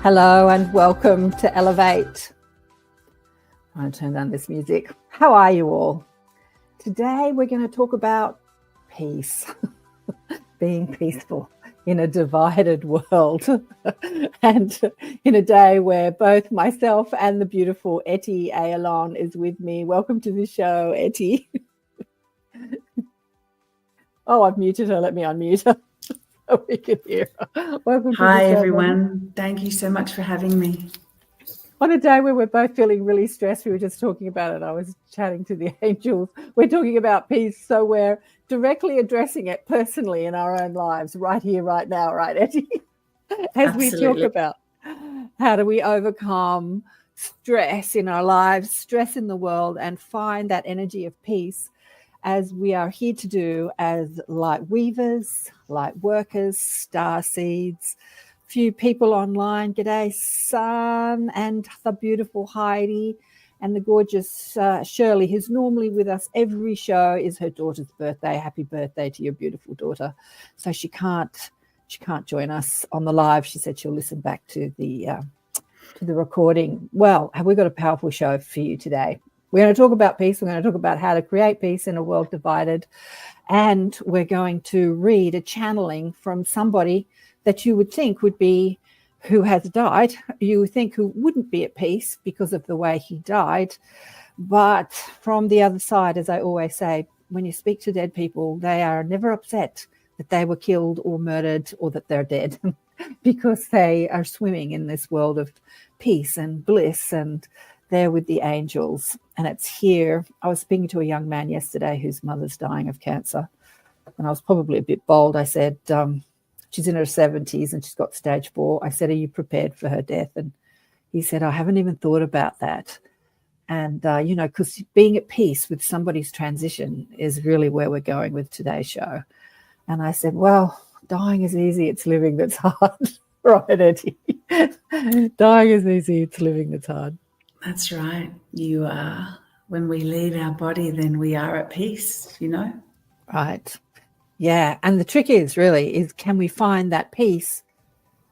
Hello and welcome to Elevate. I'm going to turn down this music. How are you all? Today we're going to talk about peace, being peaceful in a divided world and in a day where both myself and the beautiful Etty Ayalon is with me. Welcome to the show, Etty. Oh, I've muted her. Let me unmute her. So we can hear her. Welcome to Hi, the show, everyone. Thank you so much for having me. On a day where we're both feeling really stressed, we were just talking about it. I was chatting to the angels. We're talking about peace, so we're directly addressing it personally in our own lives, right here, right now, right, Etty? As Absolutely. we talk about how do we overcome stress in our lives, stress in the world, and find that energy of peace, as we are here to do as light weavers, light workers, star seeds. Few people online. G'day, Sun, and the beautiful Heidi, and the gorgeous Shirley, who's normally with us every show. Is her daughter's birthday. Happy birthday to your beautiful daughter. So she can't join us on the live. She said she'll listen back to the recording. Well, have we got a powerful show for you today? We're going to talk about peace. We're going to talk about how to create peace in a world divided. And we're going to read a channeling from somebody that you would think would be who has died. You would think who wouldn't be at peace because of the way he died. But from the other side, as I always say, when you speak to dead people, they are never upset that they were killed or murdered or that they're dead because they are swimming in this world of peace and bliss, and they're with the angels. And it's here. I was speaking to a young man yesterday whose mother's dying of cancer, and I was probably a bit bold. I said, she's in her 70s and she's got stage 4. I said, are you prepared for her death? And he said, I haven't even thought about that. And, because being at peace with somebody's transition is really where we're going with today's show. And I said, well, dying is easy. It's living that's hard. Right, Etty? Dying is easy. It's living that's hard. That's right. You are. When we leave our body, then we are at peace, Right. Yeah. And the trick is can we find that peace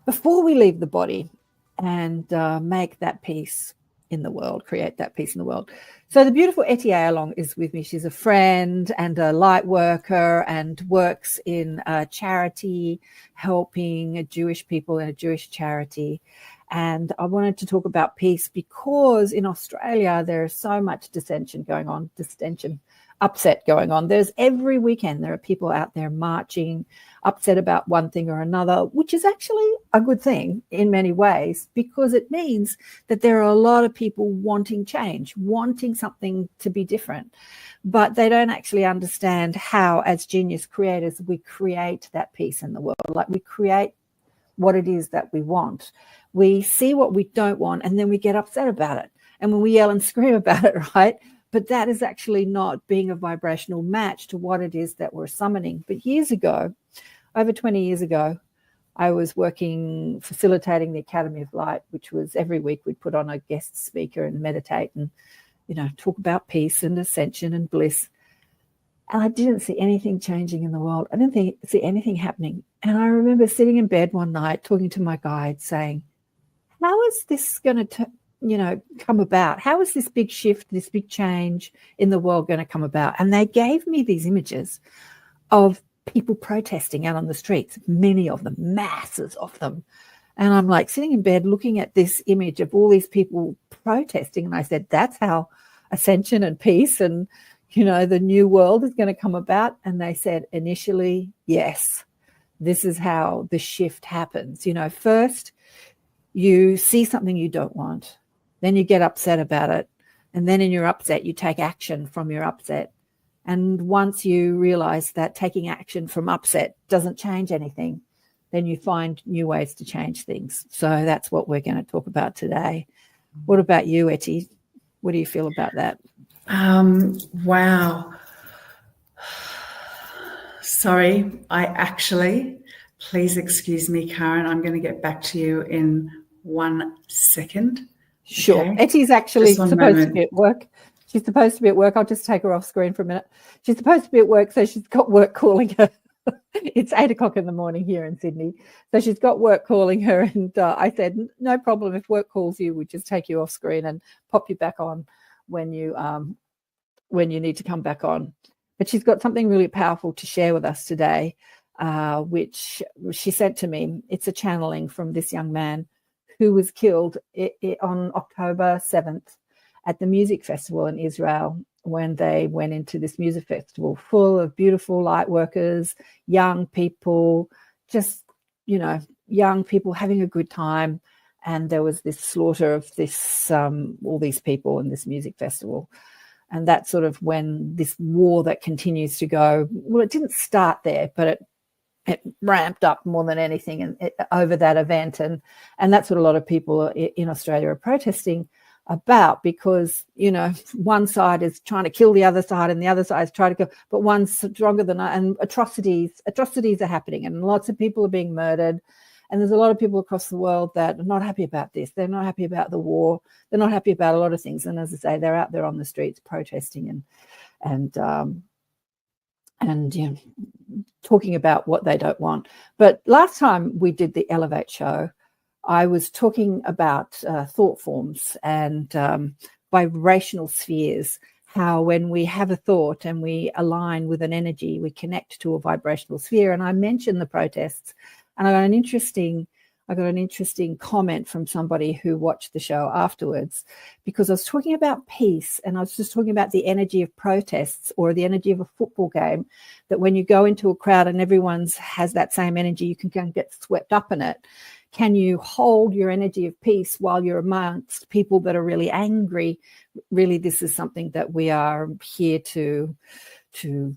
before we leave the body and make that peace in the world, create that peace in the world. So the beautiful Etty Ayalon is with me. She's a friend and a light worker and works in a charity, helping Jewish people in a Jewish charity. And I wanted to talk about peace because in Australia, there is so much upset going on. There's every weekend, there are people out there marching, upset about one thing or another, which is actually a good thing in many ways, because it means that there are a lot of people wanting change, wanting something to be different, but they don't actually understand how, as genius creators, we create that peace in the world. Like, we create what it is that we want. We see what we don't want, and then we get upset about it. And when we yell and scream about it, right? But that is actually not being a vibrational match to what it is that we're summoning. But years ago, over 20 years ago, I was facilitating the Academy of Light, which was every week we'd put on a guest speaker and meditate and, talk about peace and ascension and bliss. And I didn't see anything changing in the world. I didn't see anything happening. And I remember sitting in bed one night talking to my guide saying, how is this going to come about? How is this big shift, this big change in the world going to come about? And they gave me these images of people protesting out on the streets, many of them, masses of them. And I'm like sitting in bed looking at this image of all these people protesting. And I said, that's how ascension and peace and, the new world is going to come about. And they said, initially, yes, this is how the shift happens. First you see something you don't want. Then you get upset about it. And then in your upset, you take action from your upset. And once you realize that taking action from upset doesn't change anything, then you find new ways to change things. So that's what we're going to talk about today. What about you, Etty? What do you feel about that? Wow. Sorry, please excuse me, Karen. I'm going to get back to you in 1 second. Sure. Okay. Etty's actually supposed to be at work. She's supposed to be at work. I'll just take her off screen for a minute. She's supposed to be at work, so she's got work calling her. It's 8:00 in the morning here in Sydney. So she's got work calling her, and I said, no problem. If work calls you, we just take you off screen and pop you back on when you need to come back on. But she's got something really powerful to share with us today, which she sent to me. It's a channeling from this young man who was killed on October 7th at the music festival in Israel, when they went into this music festival full of beautiful light workers, young people, just, young people having a good time. And there was this slaughter of all these people in this music festival. And that's sort of when this war that continues to go, well, it didn't start there, but it ramped up more than anything over that event. And that's what a lot of people in Australia are protesting about, because, one side is trying to kill the other side and the other side is trying to kill, but one's stronger than another, and atrocities are happening, and lots of people are being murdered. And there's a lot of people across the world that are not happy about this. They're not happy about the war. They're not happy about a lot of things. And as I say, they're out there on the streets protesting and talking about what they don't want. But last time we did the Elevate show, I was talking about thought forms and vibrational spheres, how when we have a thought and we align with an energy, we connect to a vibrational sphere. And I mentioned the protests, and I got an interesting comment from somebody who watched the show afterwards, because I was talking about peace, and I was just talking about the energy of protests, or the energy of a football game, that when you go into a crowd and everyone has that same energy, you can get swept up in it. Can you hold your energy of peace while you're amongst people that are really angry? Really, this is something that we are here to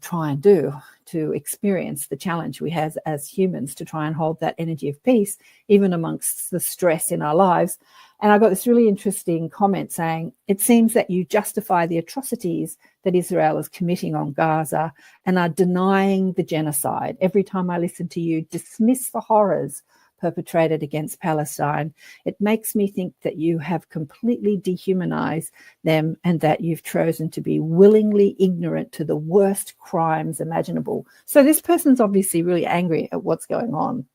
try and do, to experience the challenge we have as humans, to try and hold that energy of peace, even amongst the stress in our lives. And I got this really interesting comment saying, it seems that you justify the atrocities that Israel is committing on Gaza and are denying the genocide. Every time I listen to you dismiss the horrors perpetrated against Palestine, it makes me think that you have completely dehumanized them, and that you've chosen to be willingly ignorant to the worst crimes imaginable. So this person's obviously really angry at what's going on.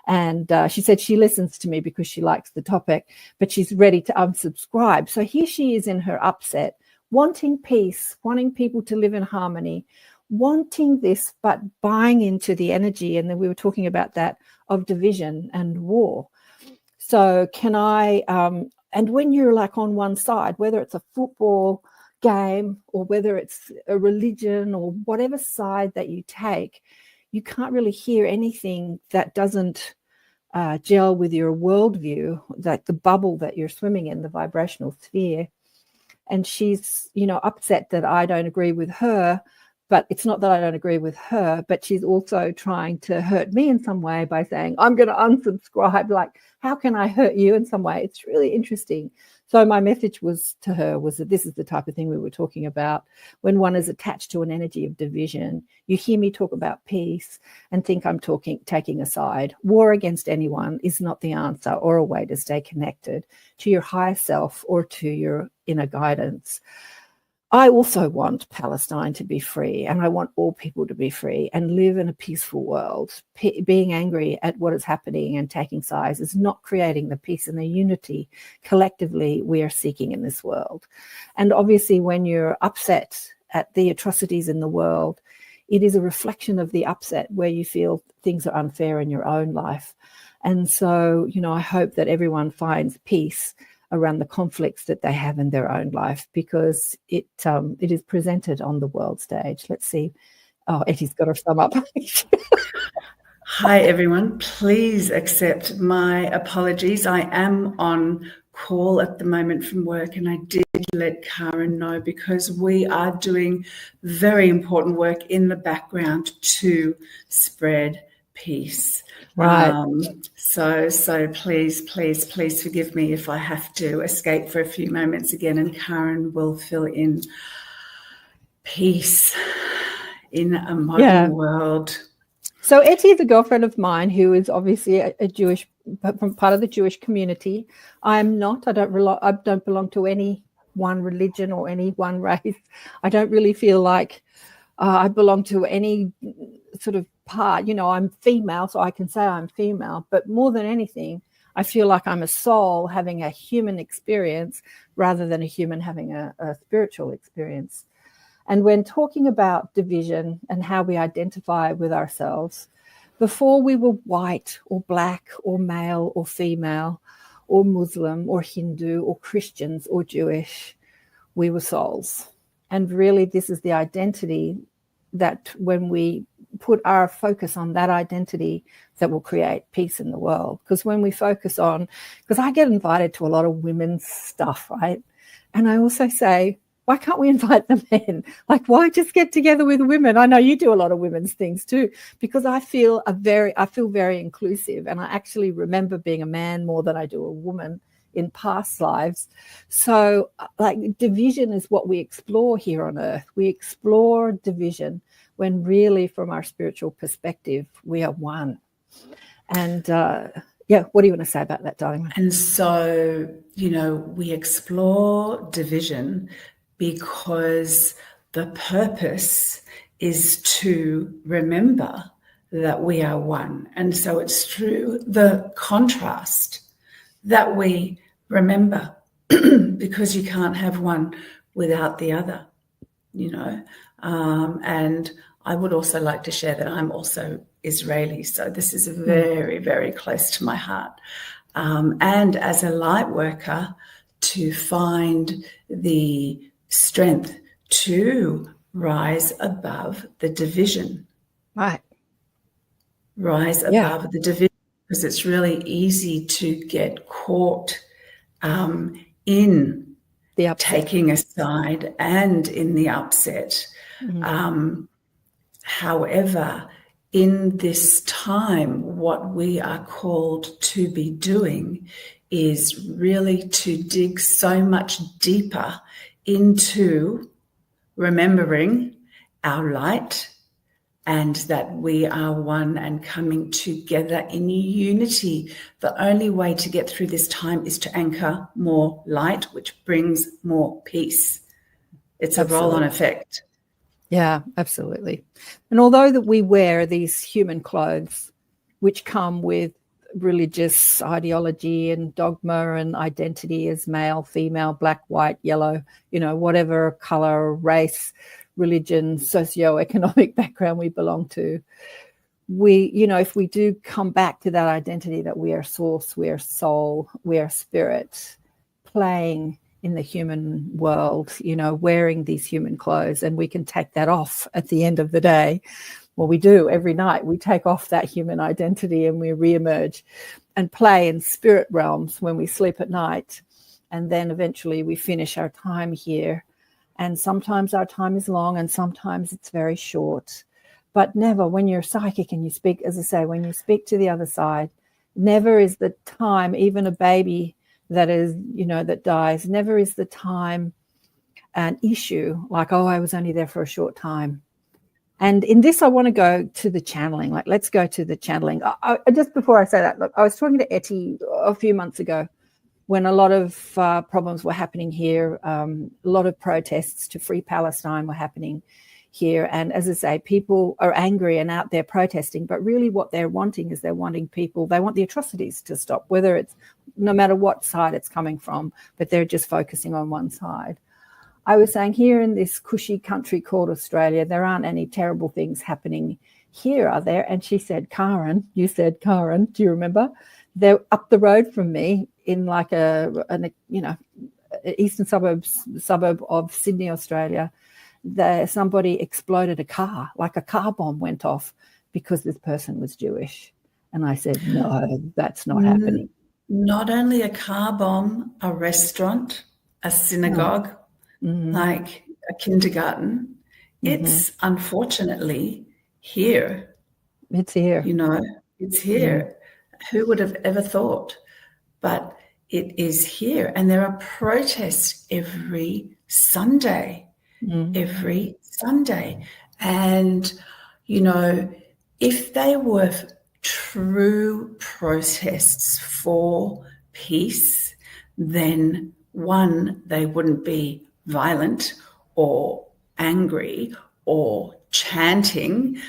And she said she listens to me because she likes the topic, but she's ready to unsubscribe. So here she is in her upset, wanting peace, wanting people to live in harmony, wanting this, but buying into the energy. And then we were talking about that, of division and war. So can I, and when you're like on one side, whether it's a football game or whether it's a religion or whatever side that you take, you can't really hear anything that doesn't gel with your worldview, like the bubble that you're swimming in, the vibrational sphere. And she's, upset that I don't agree with her. But it's not that I don't agree with her, but she's also trying to hurt me in some way by saying, I'm going to unsubscribe. Like, how can I hurt you in some way? It's really interesting. So my message to her was that this is the type of thing we were talking about. When one is attached to an energy of division, you hear me talk about peace and think I'm taking a side. War against anyone is not the answer or a way to stay connected to your higher self or to your inner guidance. I also want Palestine to be free, and I want all people to be free and live in a peaceful world. Being angry at what is happening and taking sides is not creating the peace and the unity collectively we are seeking in this world. And obviously, when you're upset at the atrocities in the world, it is a reflection of the upset where you feel things are unfair in your own life. And so, I hope that everyone finds peace around the conflicts that they have in their own life, because it is presented on the world stage. Let's see. Oh, Etty's got her thumb up. Hi, everyone. Please accept my apologies. I am on call at the moment from work, and I did let KAren know, because we are doing very important work in the background to spread peace. Right. So please forgive me if I have to escape for a few moments again, and KAren will fill in peace in a modern world. So Etty is a girlfriend of mine who is obviously a Jewish, part of the Jewish community. I am not. I don't belong to any one religion or any one race. I don't really feel like I belong to any sort of part. I'm female, so I can say I'm female. But more than anything, I feel like I'm a soul having a human experience rather than a human having a spiritual experience. And when talking about division and how we identify with ourselves, before we were white or black or male or female or Muslim or Hindu or Christians or Jewish, we were souls. And really, this is the identity that when we put our focus on that identity, that will create peace in the world. Because when we focus on, because I get invited to a lot of women's stuff, right? And I also say, why can't we invite the men? Like, why just get together with women? I know you do a lot of women's things too, because I feel very inclusive. And I actually remember being a man more than I do a woman in past lives. So like division is what we explore here on earth. We explore division when really from our spiritual perspective, we are one. And what do you want to say about that, darling? And so, we explore division because the purpose is to remember that we are one. And so it's through the contrast that we remember, because you can't have one without the other, and I would also like to share that I'm also Israeli, so this is very, very close to my heart. And as a light worker, to find the strength to rise above the division. Right. Rise above the division, because it's really easy to get caught in the taking a side and in the upset. However, in this time, what we are called to be doing is really to dig so much deeper into remembering our light, and that we are one and coming together in unity. The only way to get through this time is to anchor more light, which brings more peace. It's a roll-on effect. Yeah, absolutely. And although that we wear these human clothes, which come with religious ideology and dogma and identity as male, female, black, white, yellow, whatever color, race, religion, socioeconomic background we belong to, if we do come back to that identity that we are source, we are soul, we are spirit, playing in the human world, wearing these human clothes, and we can take that off at the end of the day. Well, we do every night. We take off that human identity and we reemerge and play in spirit realms when we sleep at night. And then eventually we finish our time here. And sometimes our time is long and sometimes it's very short. But never, when you're psychic and you speak, as I say, when you speak to the other side, never is the time, even a baby that is, that dies, never is the time an issue like, oh, I was only there for a short time. And in this, I want to go to the channeling. Like, let's go to the channeling. Just before I say that, look, I was talking to Etty a few months ago when a lot of problems were happening here. A lot of protests to free Palestine were happening here. And as I say, people are angry and out there protesting, but really what they're wanting is they want the atrocities to stop, whether it's no matter what side it's coming from, but they're just focusing on one side. I was saying here in this cushy country called Australia, there aren't any terrible things happening here, are there? And she said, Karen, do you remember? They're up the road from me in like an eastern suburb of Sydney, Australia. Somebody exploded a car, like a car bomb went off because this person was Jewish. And I said, no, that's not happening. Not only a car bomb, a restaurant, a synagogue, like a kindergarten. It's unfortunately here. It's here. It's here. Who would have ever thought? But it is here. And there are protests every Sunday. Every Sunday. And, if they were true protests for peace, then one, they wouldn't be violent or angry or chanting,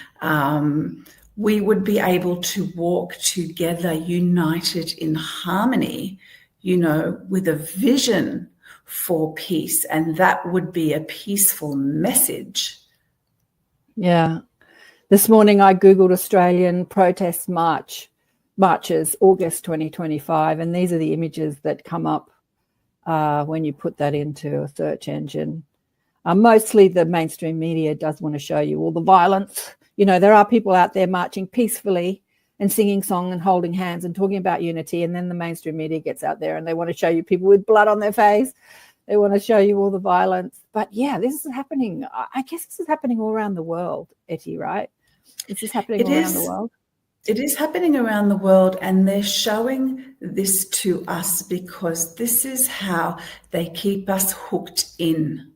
we would be able to walk together united in harmony, with a vision for peace, and that would be a peaceful message. Yeah. This morning I Googled Australian protest marches, August 2025, and these are the images that come up when you put that into a search engine. Mostly the mainstream media does want to show you all the violence. There are people out there marching peacefully and singing song and holding hands and talking about unity, and then the mainstream media gets out there and they want to show you people with blood on their face. They want to show you all the violence. But yeah, this is happening. I guess this is happening all around the world, Etty, right? This is happening around the world. It is happening around the world, and they're showing this to us because this is how they keep us hooked in.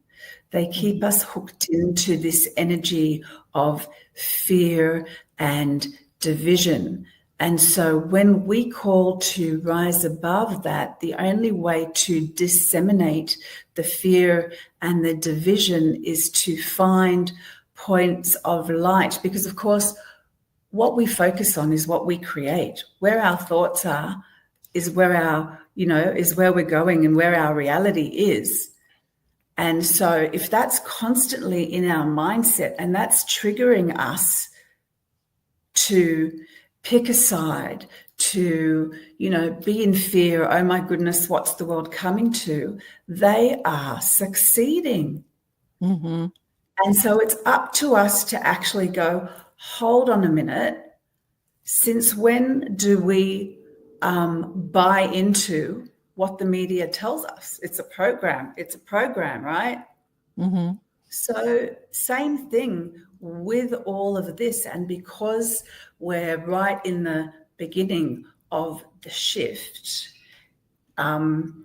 They keep us hooked into this energy of fear and division. And so when we call to rise above that, the only way to disseminate the fear and the division is to find points of light, because of course what we focus on is what we create. Where our thoughts are is where is where we're going and where our reality is. And so if that's constantly in our mindset and that's triggering us to pick a side, to, be in fear, oh my goodness, what's the world coming to? They are succeeding. Mm-hmm. And so it's up to us to actually go, hold on a minute. Since when do we buy into what the media tells us? It's a program, right? Mm-hmm. So same thing with all of this. And because we're right in the beginning of the shift, whoever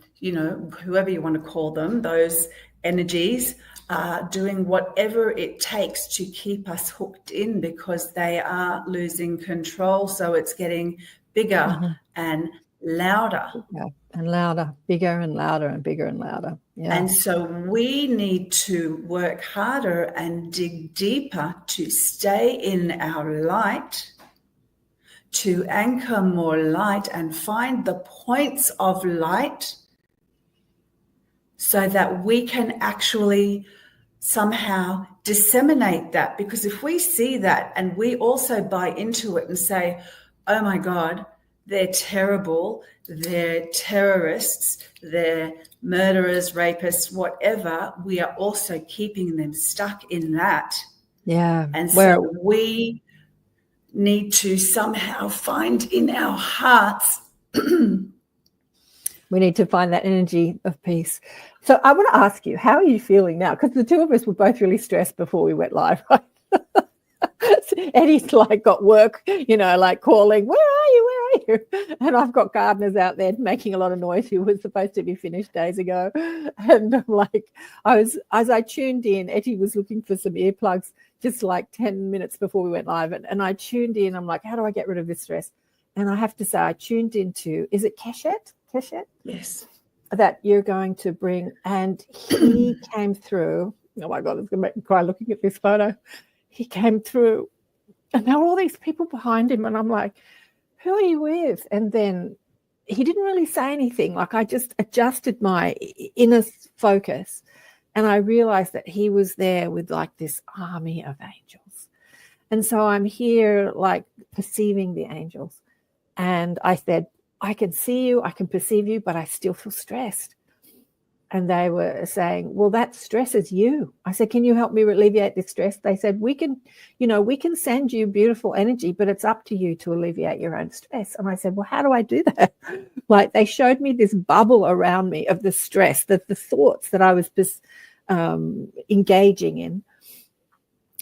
you want to call them, those energies are doing whatever it takes to keep us hooked in because they are losing control. So it's getting bigger and louder. Yeah, and louder, bigger and louder and bigger and louder. Yeah. And so we need to work harder and dig deeper to stay in our light, to anchor more light and find the points of light so that we can actually somehow disseminate that. Because if we see that and we also buy into it and say, oh my God, they're terrible, they're terrorists, they're murderers, rapists, whatever, we are also keeping them stuck in that. Yeah. And so we need to somehow find in our hearts. We need to find that energy of peace. So I want to ask you, how are you feeling now? Because the two of us were both really stressed before we went live, right? Etty's got work, calling, where are you? And I've got gardeners out there making a lot of noise who was supposed to be finished days ago. And I'm as I tuned in, Etty was looking for some earplugs just 10 minutes before we went live. And I tuned in. I'm like, how do I get rid of this stress? And I have to say, I tuned into, is it Keshet? Yes. That you're going to bring. And he came through. Oh my God, it's going to make me cry looking at this photo. He came through and there were all these people behind him. And I'm like, who are you with? And then he didn't really say anything. I just adjusted my inner focus and I realized that he was there with this army of angels. And so I'm here perceiving the angels. And I said, I can see you, I can perceive you, but I still feel stressed. And they were saying, well, that stresses you. I said, can you help me alleviate this stress? They said, we can send you beautiful energy, but it's up to you to alleviate your own stress. And I said, well, how do I do that? They showed me this bubble around me of the stress, the thoughts that I was just engaging in.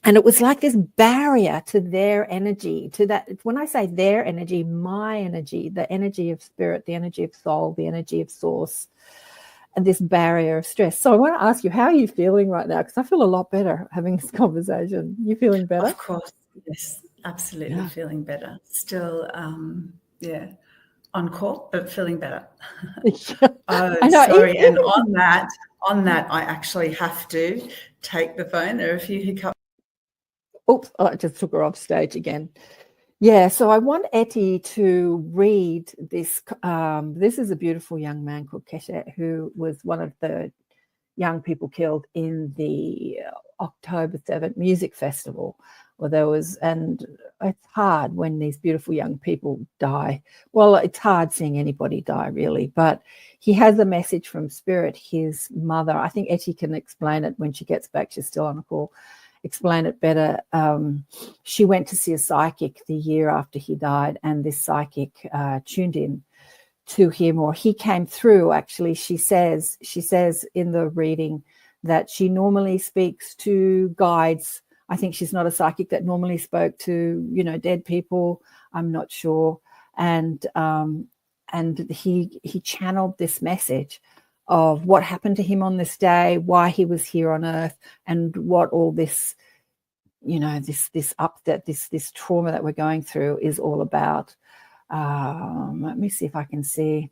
And it was like this barrier to their energy, to that. When I say their energy, my energy, the energy of spirit, the energy of soul, the energy of source, and this barrier of stress. So I want to ask you, how are you feeling right now? Because I feel a lot better having this conversation. You feeling better? Of course, yes, absolutely feeling better. Still, on call, but feeling better. Sorry. And on that, I actually have to take the phone. There are a few hiccups. Oops, I just took her off stage again. Yeah, so I want Etty to read this. This is a beautiful young man called Keshet, who was one of the young people killed in the October 7th music festival. And it's hard when these beautiful young people die. Well, it's hard seeing anybody die, really, but he has a message from Spirit. His mother, I think Etty can explain it when she gets back. She's still on a call. Explain it better. She went to see a psychic the year after he died, and this psychic tuned in to him, or he came through. Actually, she says in the reading that she normally speaks to guides. I think she's not a psychic that normally spoke to dead people. I'm not sure. And he channeled this message of what happened to him on this day, why he was here on Earth, and what all this, this trauma that we're going through is all about. Let me see if I can see.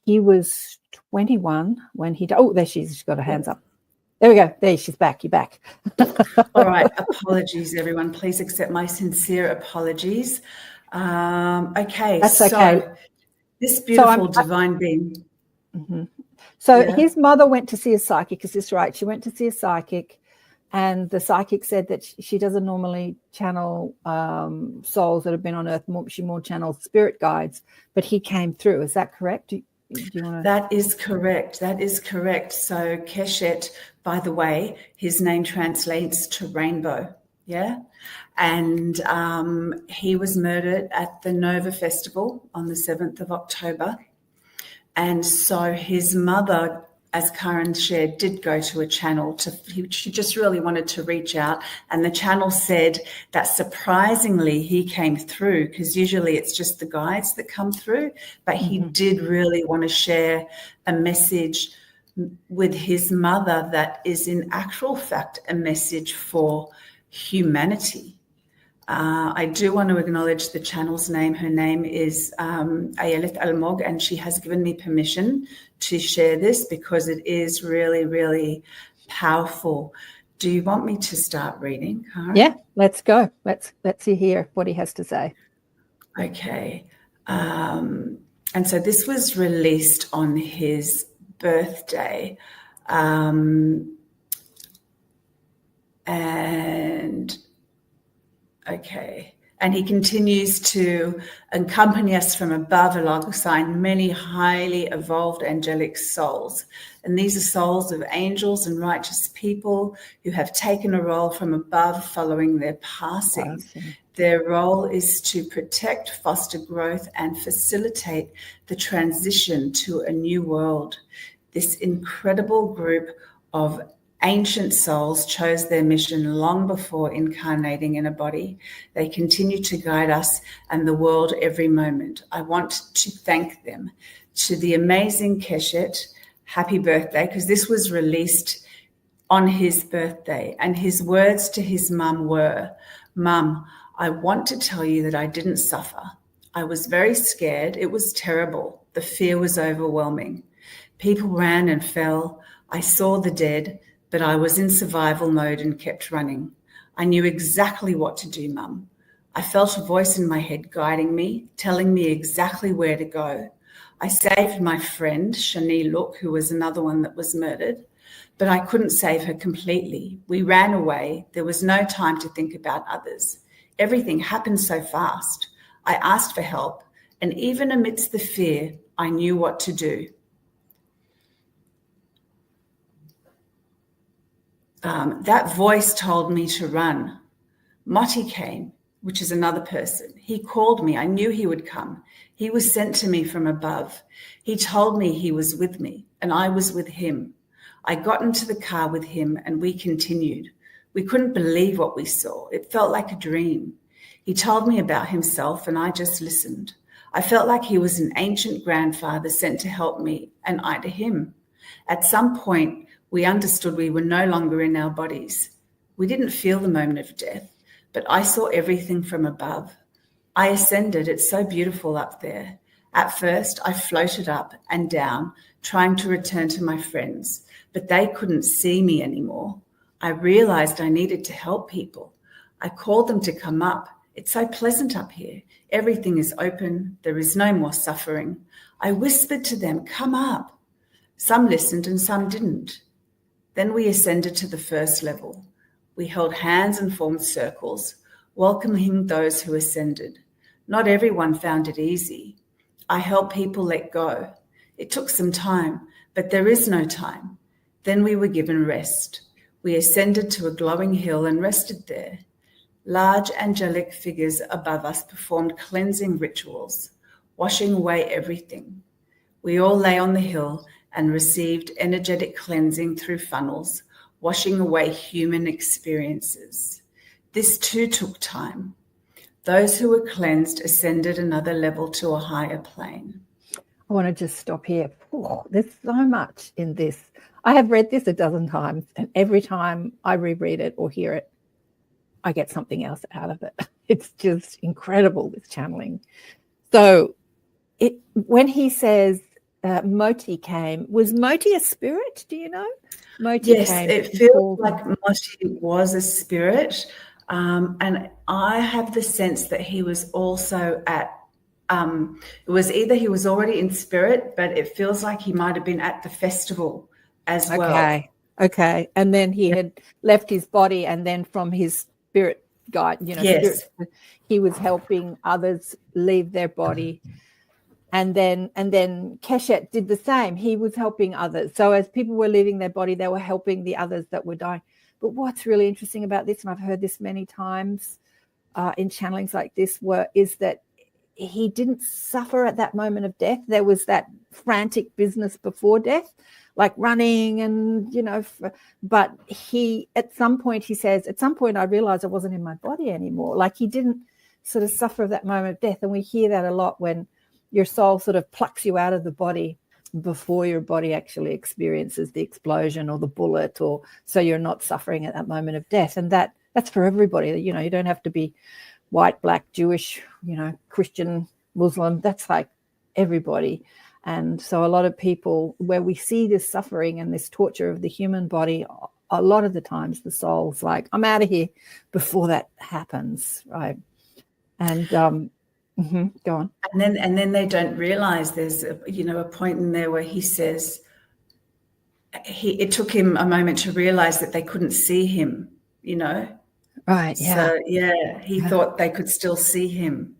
He was 21 when he died. Oh, there she is. She's got her hands up. There we go. There, she's back. You're back. All right. Apologies, everyone. Please accept my sincere apologies. Okay. That's okay. So this beautiful divine being. Mm-hmm. So his mother went to see a psychic. Is this right? She went to see a psychic, and the psychic said that she doesn't normally channel souls that have been on Earth. She more channels spirit guides, but he came through. Is that correct? Do you want to... That is correct. That is correct. So Keshet, by the way, his name translates to rainbow. Yeah. And he was murdered at the Nova Festival on the 7th of October. And so his mother, as Karen shared, did go to a channel. She just really wanted to reach out. And the channel said that surprisingly he came through, because usually it's just the guides that come through. But he did really want to share a message with his mother that is in actual fact a message for humanity. I do want to acknowledge the channel's name. Her name is Ayalon, and she has given me permission to share this because it is really, really powerful. Do you want me to start reading, Karen? Yeah, let's go. Let's hear what he has to say. Okay. And so this was released on his birthday. Okay. And he continues to accompany us from above alongside many highly evolved angelic souls. And these are souls of angels and righteous people who have taken a role from above following their passing. Awesome. Their role is to protect, foster growth, and facilitate the transition to a new world. This incredible group of ancient souls chose their mission long before incarnating in a body. They continue to guide us and the world every moment. I want to thank them. To the amazing Keshet, happy birthday, because this was released on his birthday. And his words to his mum were, "Mum, I want to tell you that I didn't suffer. I was very scared. It was terrible. The fear was overwhelming. People ran and fell. I saw the dead, but I was in survival mode and kept running. I knew exactly what to do, Mum. I felt a voice in my head guiding me, telling me exactly where to go. I saved my friend, Shani Look, who was another one that was murdered, but I couldn't save her completely. We ran away. There was no time to think about others. Everything happened so fast. I asked for help, and even amidst the fear, I knew what to do. That voice told me to run. Moti came, which is another person. He called me. I knew he would come. He was sent to me from above. He told me he was with me, and I was with him. I got into the car with him, and we continued. We couldn't believe what we saw. It felt like a dream. He told me about himself, and I just listened. I felt like he was an ancient grandfather sent to help me, and I to him. At some point, we understood we were no longer in our bodies. We didn't feel the moment of death, but I saw everything from above. I ascended. It's so beautiful up there. At first, I floated up and down, trying to return to my friends, but they couldn't see me anymore. I realized I needed to help people. I called them to come up. It's so pleasant up here. Everything is open. There is no more suffering. I whispered to them, come up. Some listened and some didn't. Then we ascended to the first level. We held hands and formed circles, welcoming those who ascended. Not everyone found it easy. I helped people let go. It took some time, but there is no time. Then we were given rest. We ascended to a glowing hill and rested there. Large angelic figures above us performed cleansing rituals, washing away everything. We all lay on the hill and received energetic cleansing through funnels, washing away human experiences. This too took time. Those who were cleansed ascended another level to a higher plane. I want to just stop here. There's so much in this. I have read this a dozen times, and every time I reread it or hear it, I get something else out of it. It's just incredible, this channeling. So when he says Moti came, was Moti a spirit? Do you know? Moti yes, came. It feels like Moti was a spirit. And I have the sense that he was also at, it was either he was already in spirit, but it feels like he might have been at the festival as well. Okay. And then he had left his body, and then from his spirit guide, yes. spirit, he was helping others leave their body. And then Keshet did the same. He was helping others. So as people were leaving their body, they were helping the others that were dying. But what's really interesting about this, and I've heard this many times in channelings like this, is that he didn't suffer at that moment of death. There was that frantic business before death, like running and, but he, at some point, he says, at some point I realized I wasn't in my body anymore. Like, he didn't sort of suffer at that moment of death. And we hear that a lot when your soul sort of plucks you out of the body before your body actually experiences the explosion or the bullet, or so you're not suffering at that moment of death. And that's for everybody. You don't have to be white, black, Jewish, Christian, Muslim. That's like everybody. And so a lot of people, where we see this suffering and this torture of the human body, a lot of the times the soul's like, I'm out of here before that happens, right? And go on. And then they don't realize there's a point in there where he says it took him a moment to realize that they couldn't see him, Right. Yeah. So he thought they could still see him.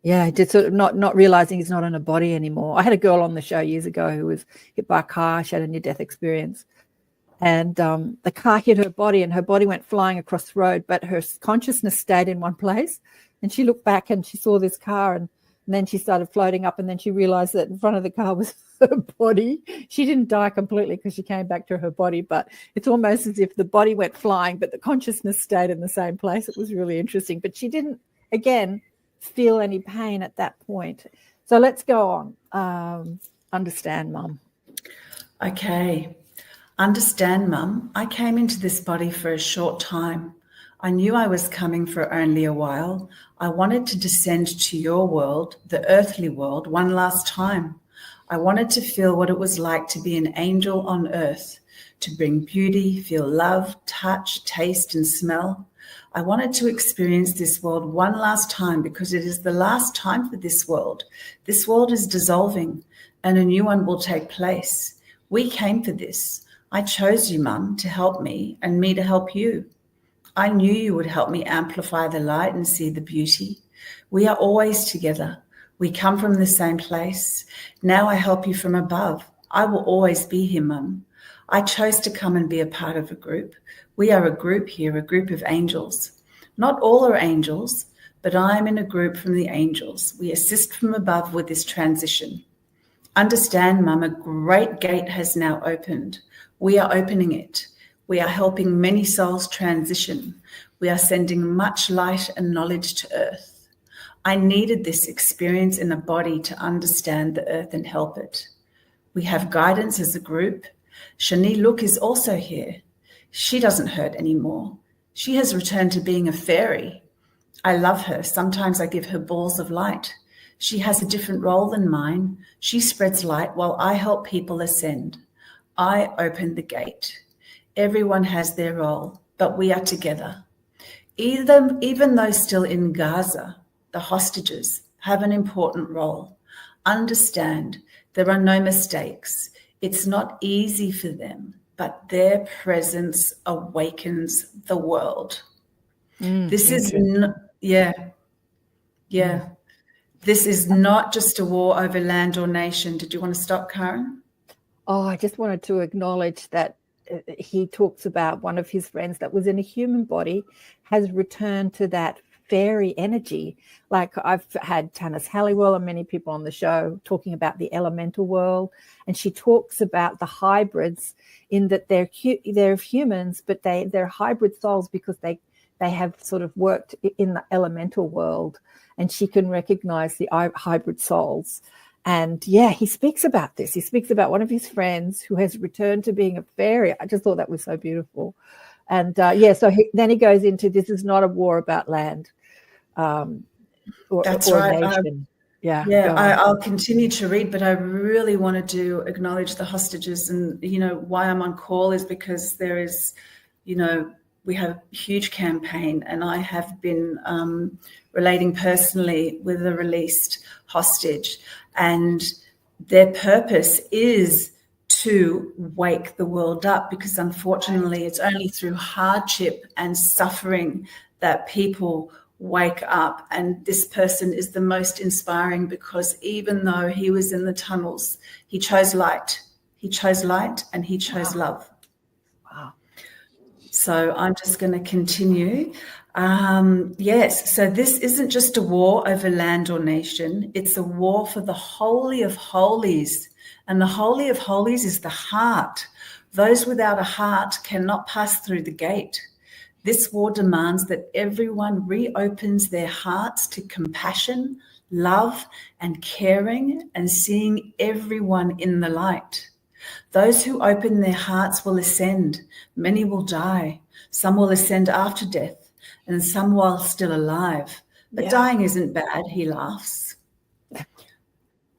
Yeah, just sort of not realizing he's not in a body anymore. I had a girl on the show years ago who was hit by a car. She had a near-death experience, and the car hit her body, and her body went flying across the road, but her consciousness stayed in one place. And she looked back and she saw this car, and then she started floating up, and then she realized that in front of the car was her body. She didn't die completely because she came back to her body, but it's almost as if the body went flying, but the consciousness stayed in the same place. It was really interesting, but she didn't, again, feel any pain at that point. So let's go on. Understand, Mum. Okay. Understand, Mum. I came into this body for a short time. I knew I was coming for only a while. I wanted to descend to your world, the earthly world, one last time. I wanted to feel what it was like to be an angel on earth, to bring beauty, feel love, touch, taste, and smell. I wanted to experience this world one last time because it is the last time for this world. This world is dissolving and a new one will take place. We came for this. I chose you, Mum, to help me and me to help you. I knew you would help me amplify the light and see the beauty. We are always together. We come from the same place. Now I help you from above. I will always be here, Mum. I chose to come and be a part of a group. We are a group here, a group of angels. Not all are angels, but I am in a group from the angels. We assist from above with this transition. Understand, Mum, a great gate has now opened. We are opening it. We are helping many souls transition. We are sending much light and knowledge to earth. I needed this experience in a body to understand the earth and help it. We have guidance as a group. Shani Look is also here. She doesn't hurt anymore. She has returned to being a fairy. I love her. Sometimes I give her balls of light. She has a different role than mine. She spreads light while I help people ascend. I open the gate. Everyone has their role, but we are together. Even those still in Gaza, the hostages have an important role. Understand there are no mistakes. It's not easy for them, but their presence awakens the world. This is, This is not just a war over land or nation. Did you want to stop, Karen? Oh, I just wanted to acknowledge that he talks about one of his friends that was in a human body has returned to that fairy energy. Like I've had Tanis Halliwell and many people on the show talking about the elemental world, and she talks about the hybrids in that they're humans, but they're hybrid souls because they have sort of worked in the elemental world, and she can recognize the hybrid souls. And yeah, he speaks about this. He speaks about one of his friends who has returned to being a fairy. I just thought that was so beautiful. And so then he goes into, this is not a war about land or right. nation. I'll continue to read, but I really wanted to acknowledge the hostages. And, why I'm on call is because there is, we have a huge campaign, and I have been relating personally with a released hostage, and their purpose is to wake the world up, because unfortunately it's only through hardship and suffering that people wake up. And this person is the most inspiring, because even though he was in the tunnels, he chose light. He chose light, and he chose love. Wow. So I'm just going to continue. Yes, so this isn't just a war over land or nation. It's a war for the Holy of Holies. And the Holy of Holies is the heart. Those without a heart cannot pass through the gate. This war demands that everyone reopens their hearts to compassion, love, and caring, and seeing everyone in the light. Those who open their hearts will ascend. Many will die. Some will ascend after death, and some while still alive. But dying isn't bad, he laughs.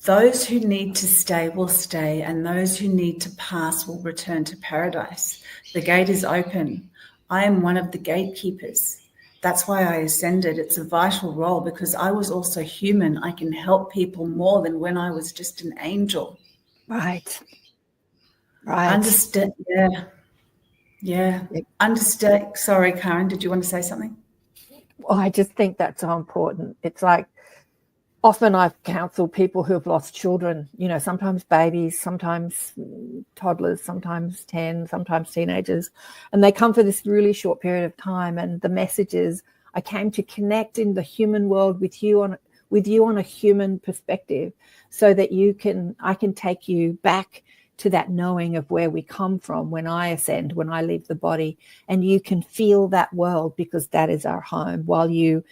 Those who need to stay will stay, and those who need to pass will return to paradise. The gate is open. I am one of the gatekeepers. That's why I ascended. It's a vital role, because I was also human. I can help people more than when I was just an angel. Right. Understand. Yeah. Understand. Sorry, Karen, did you want to say something? Well, I just think that's so important. It's like, often I've counseled people who have lost children, sometimes babies, sometimes toddlers, sometimes 10, sometimes teenagers. And they come for this really short period of time. And the message is, I came to connect in the human world with you on a human perspective, so that I can take you back to that knowing of where we come from when I ascend, when I leave the body, and you can feel that world, because that is our home, while you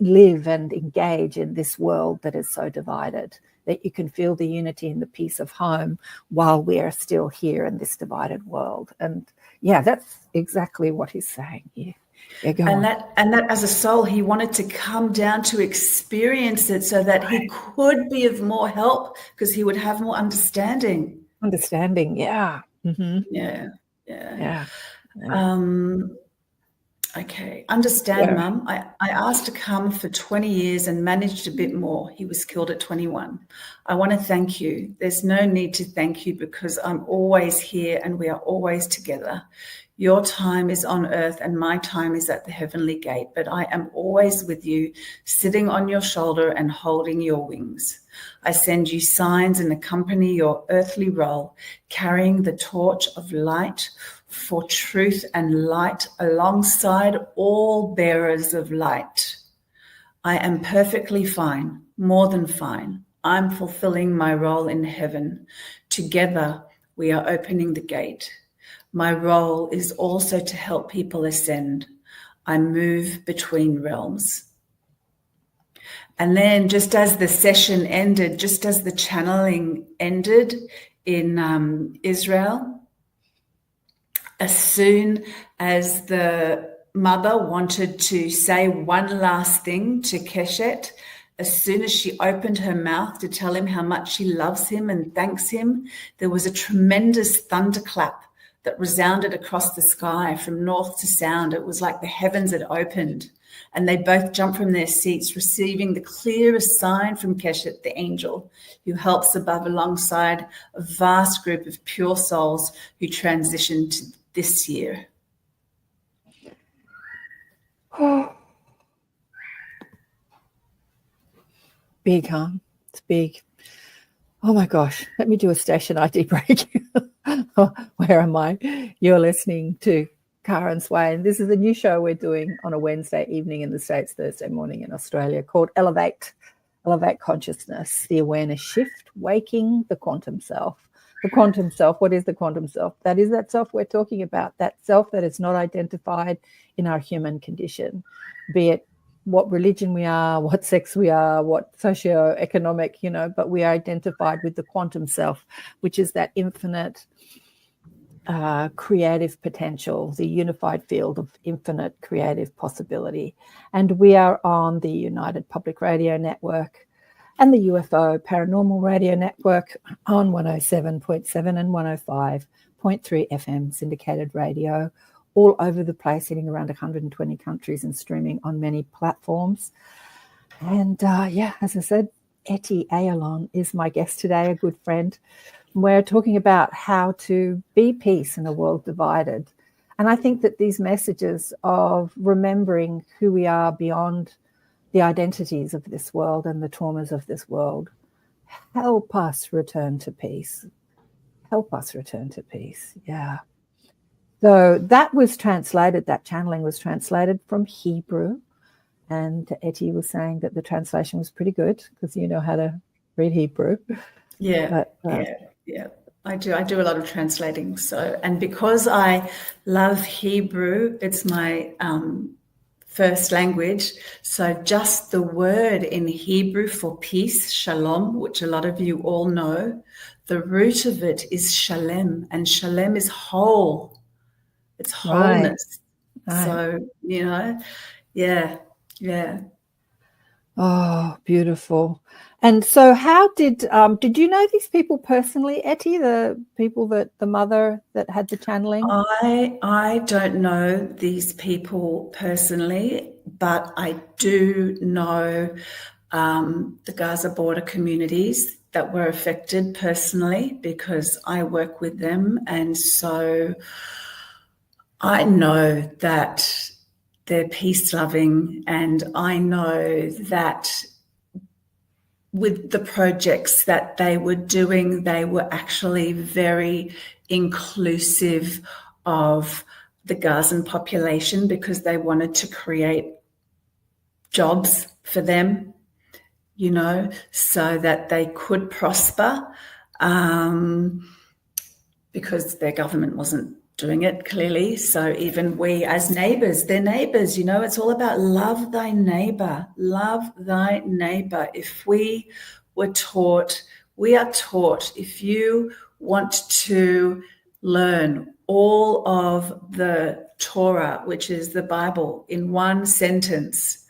live and engage in this world that is so divided, that you can feel the unity and the peace of home while we are still here in this divided world. And that's exactly what he's saying here. And that as a soul, he wanted to come down to experience it, so that he could be of more help, because he would have more understanding. Mm-hmm. Yeah. Okay. Understand, Mum. I asked to come for 20 years and managed a bit more. He was killed at 21. I want to thank you. There's no need to thank you, because I'm always here and we are always together. Your time is on earth and my time is at the heavenly gate, but I am always with you, sitting on your shoulder and holding your wings. I send you signs and accompany your earthly role, carrying the torch of light for truth and light alongside all bearers of light. I am perfectly fine, more than fine. I'm fulfilling my role in heaven. Together, we are opening the gate. My role is also to help people ascend. I move between realms. And then, just as the session ended, just as the channeling ended in Israel, as soon as the mother wanted to say one last thing to Keshet, as soon as she opened her mouth to tell him how much she loves him and thanks him, there was a tremendous thunderclap that resounded across the sky from north to south. It was like the heavens had opened, and they both jumped from their seats, receiving the clearest sign from Keshet, the angel, who helps above alongside a vast group of pure souls who transitioned this year. Big, huh? It's big. Oh my gosh, let me do a station ID break. Where am I? You're listening to KAren Swain. This is a new show we're doing on a Wednesday evening in the States, Thursday morning in Australia, called Elevate Consciousness, the awareness shift, waking the quantum self. The quantum self, what is the quantum self? That is that self we're talking about, that self that is not identified in our human condition, be it what religion we are, what sex we are, what socioeconomic, but we are identified with the quantum self, which is that infinite creative potential, the unified field of infinite creative possibility. And we are on the United Public Radio Network and the UFO Paranormal Radio Network on 107.7 and 105.3 FM syndicated radio, all over the place, hitting around 120 countries and streaming on many platforms. And as I said, Etty Ayalon is my guest today, a good friend. We're talking about how to be peace in a world divided. And I think that these messages of remembering who we are beyond the identities of this world and the traumas of this world help us return to peace. Help us return to peace. Yeah. So that was translated, that channeling was translated from Hebrew. And Etty was saying that the translation was pretty good because you know how to read Hebrew. Yeah, yeah. I do a lot of translating. So, and because I love Hebrew, it's my first language. So just the word in Hebrew for peace, shalom, which a lot of you all know, the root of it is shalem, and shalem is whole. It's wholeness. Right. So, yeah. Oh, beautiful. And so how did you know these people personally, Etty, the people the mother that had the channeling? I don't know these people personally, but I do know the Gaza border communities that were affected personally because I work with them. And so I know that they're peace-loving, and I know that with the projects that they were doing, they were actually very inclusive of the Gazan population because they wanted to create jobs for them, so that they could prosper because their government wasn't doing it clearly. So even we as neighbors, they're neighbors, it's all about love thy neighbor, love thy neighbor. If we are taught, if you want to learn all of the Torah, which is the Bible, in one sentence,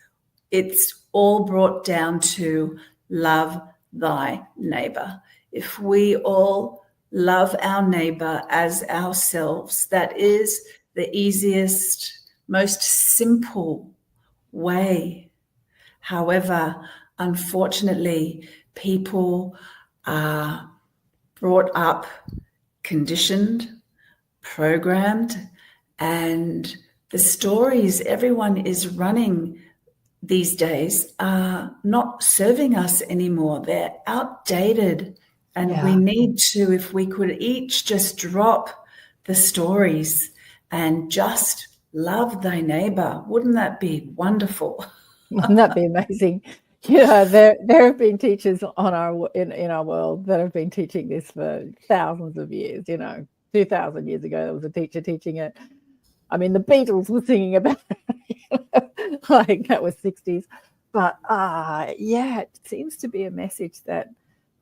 it's all brought down to love thy neighbor. If we all love our neighbor as ourselves, that is the easiest, most simple way. However, unfortunately, people are brought up, conditioned, programmed, and the stories everyone is running these days are not serving us anymore. They're outdated. And we need to, if we could each just drop the stories and just love thy neighbor, wouldn't that be wonderful? Wouldn't that be amazing? There have been teachers in our world that have been teaching this for thousands of years. 2,000 years ago, there was a teacher teaching it. I mean, the Beatles were singing about it, like that was 60s. But it seems to be a message that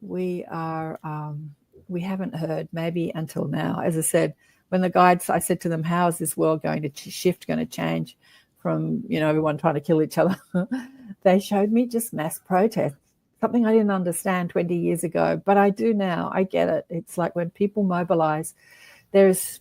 we haven't heard maybe until now. As I said, when the guides, I said to them, how is this world going to shift, going to change from, everyone trying to kill each other? They showed me just mass protest, something I didn't understand 20 years ago, but I do now. I get it. It's like when people mobilize, there's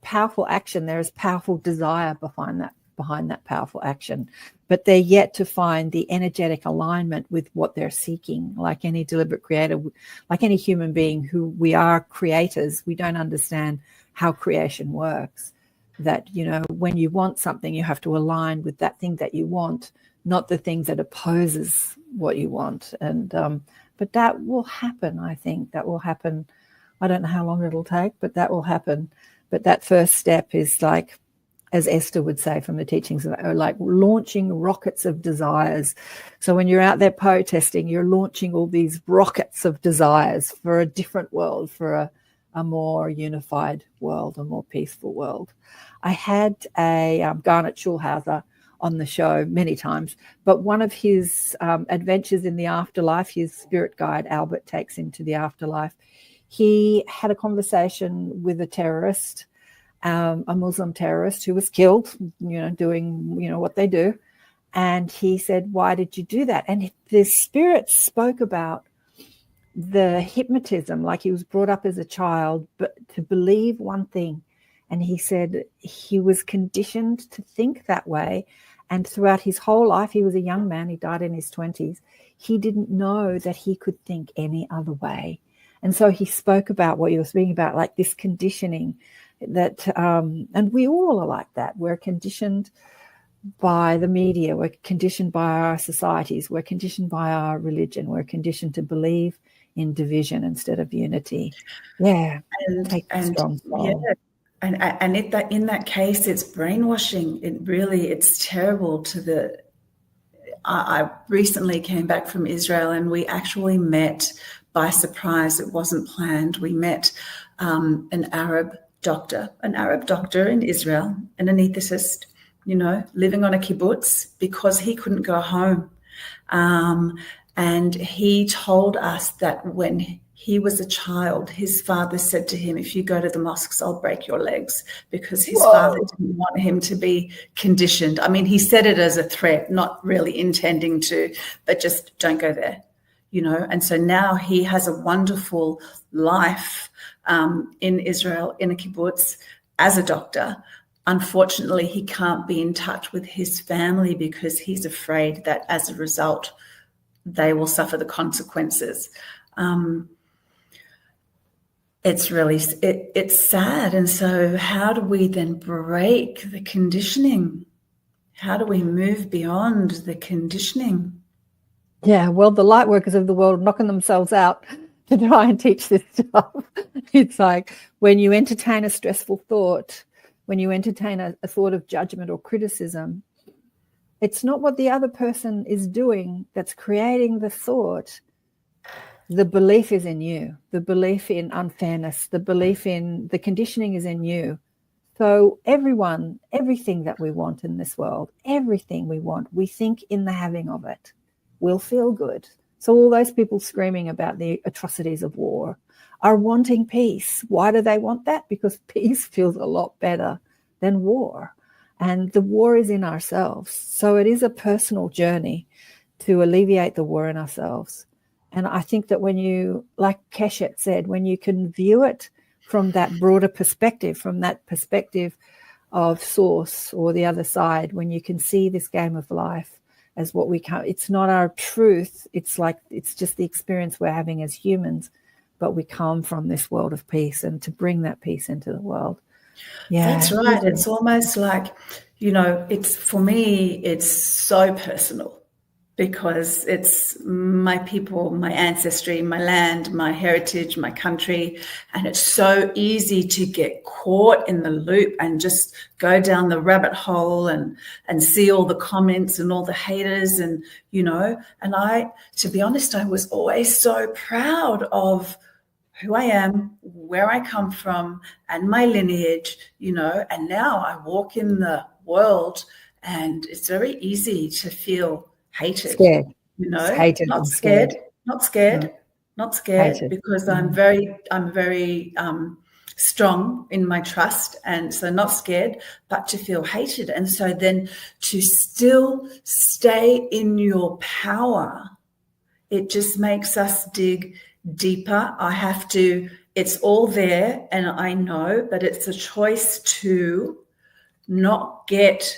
powerful action. There is powerful desire behind that powerful action, but they're yet to find the energetic alignment with what they're seeking. Like any deliberate creator, like any human being who we are creators, we don't understand how creation works. That, when you want something, you have to align with that thing that you want, not the thing that opposes what you want. And but that will happen. I think that will happen. I don't know how long it'll take, but that will happen. But that first step is like, as Esther would say from the teachings, like launching rockets of desires. So when you're out there protesting, you're launching all these rockets of desires for a different world, for a more unified world, a more peaceful world. I had a Garnet Schulhauser on the show many times, but one of his adventures in the afterlife, his spirit guide Albert takes him to the afterlife. He had a conversation with a terrorist, a Muslim terrorist who was killed, doing, what they do. And he said, why did you do that? And the spirit spoke about the hypnotism, like he was brought up as a child, but to believe one thing. And he said he was conditioned to think that way. And throughout his whole life, he was a young man, he died in his 20s. He didn't know that he could think any other way. And so he spoke about what you were speaking about, like this conditioning that, and we all are like that. We're conditioned by the media. We're conditioned by our societies. We're conditioned by our religion. We're conditioned to believe in division instead of unity. Yeah. And strong yeah. And in that case, it's brainwashing. It's terrible I recently came back from Israel, and we actually met by surprise. It wasn't planned. We met an Arab doctor in Israel, an anesthetist, living on a kibbutz because he couldn't go home. And he told us that when he was a child, his father said to him, if you go to the mosques, I'll break your legs, because his father didn't want him to be conditioned. I mean, he said it as a threat, not really intending to, but just don't go there, And so now he has a wonderful life in Israel, in a kibbutz, as a doctor. Unfortunately, he can't be in touch with his family because he's afraid that as a result, they will suffer the consequences. It's really, it's sad. And so how do we then break the conditioning? How do we move beyond the conditioning? Yeah, well, the light workers of the world are knocking themselves out to try and teach this stuff. It's like when you entertain a stressful thought, when you entertain a thought of judgment or criticism, it's not what the other person is doing that's creating the thought. The belief is in you. The belief in unfairness, the belief in the conditioning is in you. So everything that we want in this world, everything we want, we think in the having of it will feel good. So all those people screaming about the atrocities of war are wanting peace. Why do they want that? Because peace feels a lot better than war. And the war is in ourselves. So it is a personal journey to alleviate the war in ourselves. And I think that when you, like Keshet said, when you can view it from that broader perspective, from that perspective of source or the other side, when you can see this game of life as what we can, it's not our truth. It's like, it's just the experience we're having as humans, but we come from this world of peace, and to bring that peace into the world. Yeah, that's right. It's almost like, it's, for me, it's so personal, because it's my people, my ancestry, my land, my heritage, my country. And it's so easy to get caught in the loop and just go down the rabbit hole and see all the comments and all the haters. And, and to be honest, I was always so proud of who I am, where I come from, and my lineage, and now I walk in the world and it's very easy to feel hated, scared. Hated, not scared, Hated. because I'm very strong in my trust, and so not scared, but to feel hated. And so then to still stay in your power, it just makes us dig deeper. I have to it's all there, and I know, but it's a choice to not get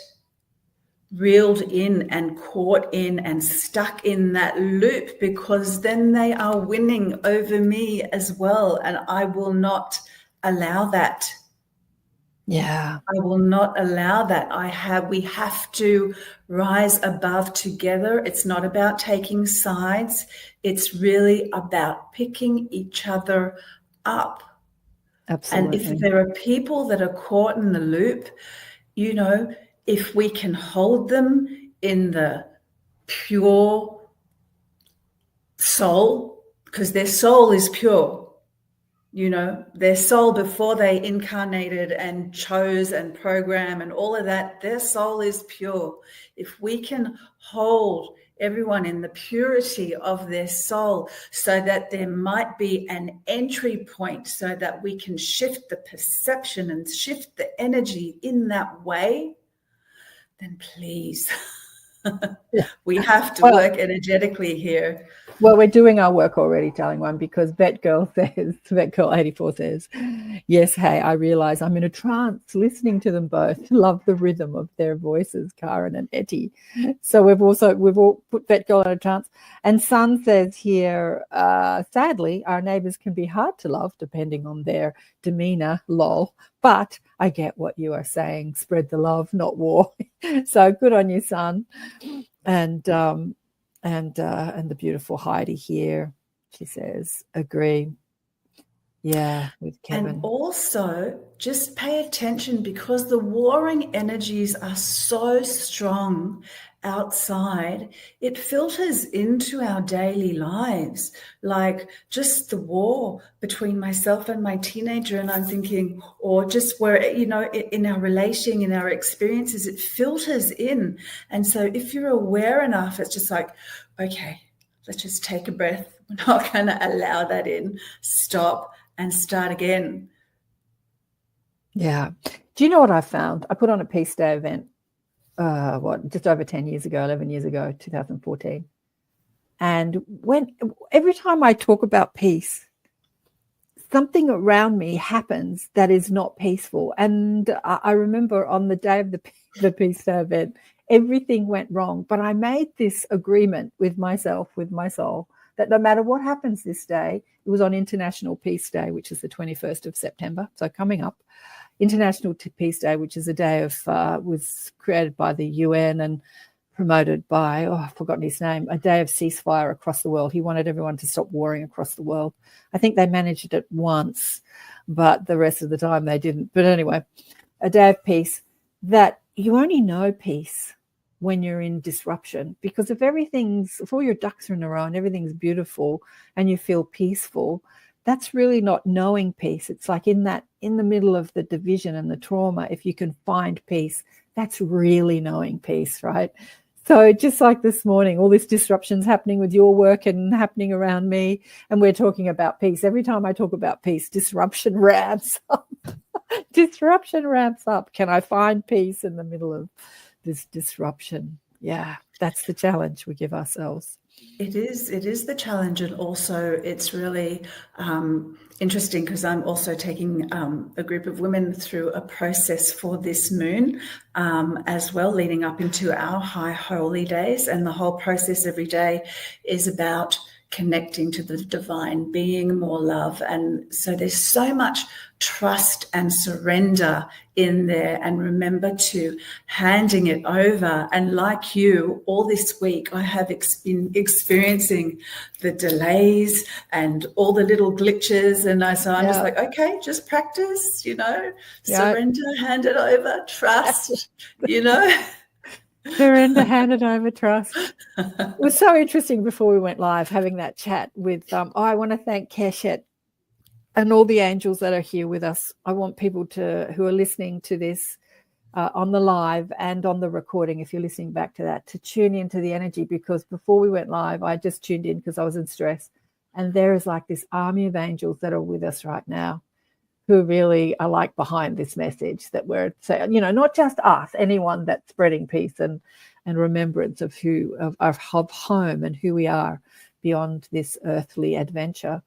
reeled in and caught in and stuck in that loop, because then they are winning over me as well, and I will not allow that. Yeah. I will not allow that. We have to rise above together. It's not about taking sides. It's really about picking each other up. Absolutely. And if there are people that are caught in the loop, if we can hold them in the pure soul, because their soul is pure, their soul before they incarnated and chose and program and all of that, their soul is pure. If we can hold everyone in the purity of their soul, so that there might be an entry point, so that we can shift the perception and shift the energy in that way, then please, we have to work energetically here. Well, we're doing our work already, darling one, because Vet Girl 84 says, yes, hey, I realize I'm in a trance listening to them both. Love the rhythm of their voices, Karen and Etty. So we've all put Vet Girl in a trance. And Sun says here, sadly, our neighbors can be hard to love depending on their demeanor, lol. But I get what you are saying. Spread the love, not war. So good on you, Sun. And the beautiful Heidi here, she says, agree. Yeah, with Kevin. And also just pay attention, because the warring energies are so strong outside, it filters into our daily lives, like just the war between myself and my teenager, and I'm thinking, or just where, in our relation, in our experiences, it filters in. And so if you're aware enough, it's just like, okay, let's just take a breath. We're not going to allow that in. Stop and start again. Yeah. Do you know what I found? I put on a Peace Day event, just over 10 years ago, 11 years ago, 2014. And every time I talk about peace, something around me happens that is not peaceful. And I remember on the day of the Peace Day event, everything went wrong. But I made this agreement with myself, with my soul, that no matter what happens this day, it was on International Peace Day, which is the 21st of September. So coming up, International Peace Day, which is a day was created by the UN and promoted by, I've forgotten his name, a day of ceasefire across the world. He wanted everyone to stop warring across the world. I think they managed it once, but the rest of the time they didn't. But anyway, a day of peace, that you only know peace when you're in disruption, because if all your ducks are in a row and everything's beautiful and you feel peaceful, that's really not knowing peace. It's like in the middle of the division and the trauma, if you can find peace, that's really knowing peace, right? So just like this morning, all this disruption's happening with your work and happening around me, and we're talking about peace. Every time I talk about peace, disruption ramps up. Disruption ramps up. Can I find peace in the middle of this disruption? Yeah, that's the challenge we give ourselves. It is the challenge, and also it's really interesting, because I'm also taking a group of women through a process for this moon as well, leading up into our high holy days, and the whole process every day is about connecting to the divine, being more love. And so there's so much trust and surrender in there, and remember to handing it over. And like you, all this week I have been experiencing the delays and all the little glitches, and I'm just like, okay, just practice, surrender, hand it over, trust, Surrender, hand it over, trust. It was so interesting before we went live, having that chat with, I want to thank Keshet and all the angels that are here with us. I want people who are listening to this on the live and on the recording, if you're listening back to that, to tune into the energy, because before we went live, I just tuned in because I was in stress. And there is like this army of angels that are with us right now, who really are like behind this message that we're saying, not just us, anyone that's spreading peace and remembrance of of home and who we are beyond this earthly adventure.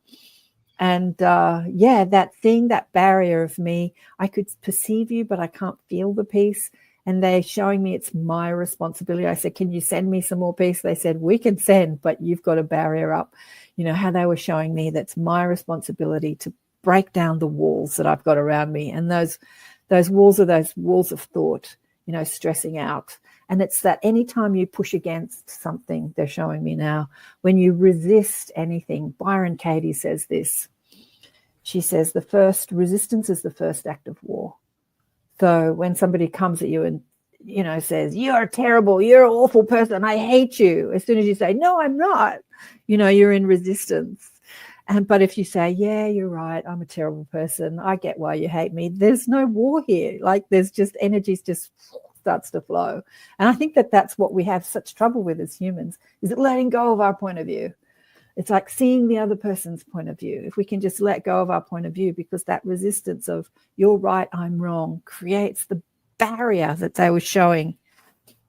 And that barrier of me, I could perceive you, but I can't feel the peace. And they're showing me it's my responsibility. I said, can you send me some more peace? They said, we can send, but you've got a barrier up. You know, how they were showing me that's my responsibility to break down the walls that I've got around me. And those walls are those walls of thought, you know, stressing out. And it's that anytime you push against something, they're showing me now, when you resist anything, Byron Katie says this. She says the first resistance is the first act of war. So when somebody comes at you and, you know, says, you're terrible, you're an awful person, I hate you, as soon as you say, no, I'm not, you know, you're in resistance. But if you say, yeah, you're right, I'm a terrible person, I get why you hate me, there's no war here. Like, there's just energies just starts to flow. And I think that that's what we have such trouble with as humans, is letting go of our point of view. It's like seeing the other person's point of view. If we can just let go of our point of view, because that resistance of you're right, I'm wrong, creates the barrier that they were showing,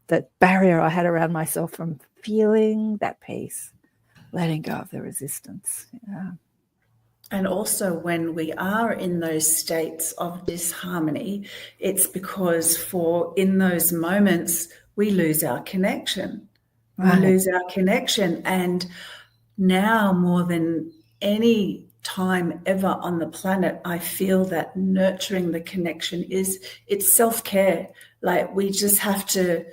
that barrier I had around myself from feeling that peace, letting go of the resistance. Yeah. And also when we are in those states of disharmony, it's because in those moments, we lose our connection. Right. We lose our connection. And now more than any time ever on the planet, I feel that nurturing the connection it's self-care. Like, we just have to